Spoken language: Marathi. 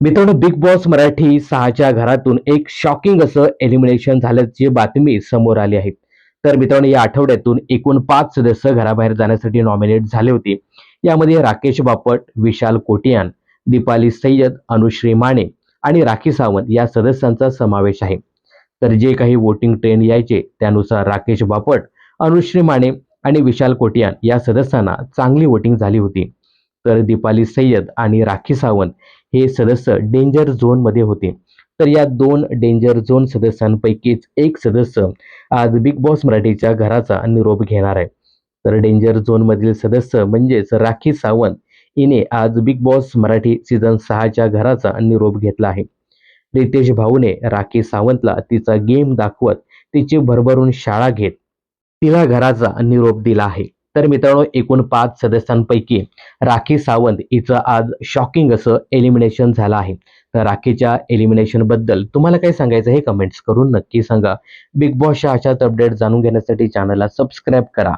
मित्रांनो, बिग बॉस मराठी 6च्या घरातून एक शॉकिंग असं एलिमिनेशन झाल्याची बातमी समोर आली आहे. तर मित्रांनो, या आठवड्यातून एकूण 5 सदस्य घराबाहेर जाण्यासाठी नॉमिनेट झाले होते. यामध्ये राकेश बापट, विशाल कोटियान, दीपाली सय्यद, अनुश्री माने आणि राखी सावंत या सदस्यांचा समावेश आहे. तर जे काही वोटिंग ट्रेंड यायचे त्यानुसार राकेश बापट, अनुश्री माने आणि विशाल कोटियान या सदस्यांना चांगली वोटिंग झाली होती. तर दीपाली सय्यद आणि राखी सावंत हे सदस्य डेंजर झोनमध्ये होते. तर या 2 डेंजर झोन सदस्यांपैकीच एक सदस्य आज बिग बॉस मराठीच्या घराचा निरोप घेणार आहे. तर डेंजर झोनमधील सदस्य म्हणजेच राखी सावंत हिने आज बिग बॉस मराठी सीझन 6च्या घराचा निरोप घेतला आहे. रितेश भाऊने राखी सावंतला तिचा गेम दाखवत तिची भरभरून शाळा घेत तिला घराचा निरोप दिला आहे. तर मित्रांनो, एकूण 5 सदस्यांपैकी राखी सावंत हिचं आज शॉकिंग असं एलिमिनेशन झालं आहे. तर राखीच्या एलिमिनेशन बद्दल तुम्हाला काय सांगायचं हे कमेंट्स करून नक्की सांगा. बिग बॉसच्या अशाच अपडेट जाणून घेण्यासाठी चॅनलला सबस्क्राईब करा.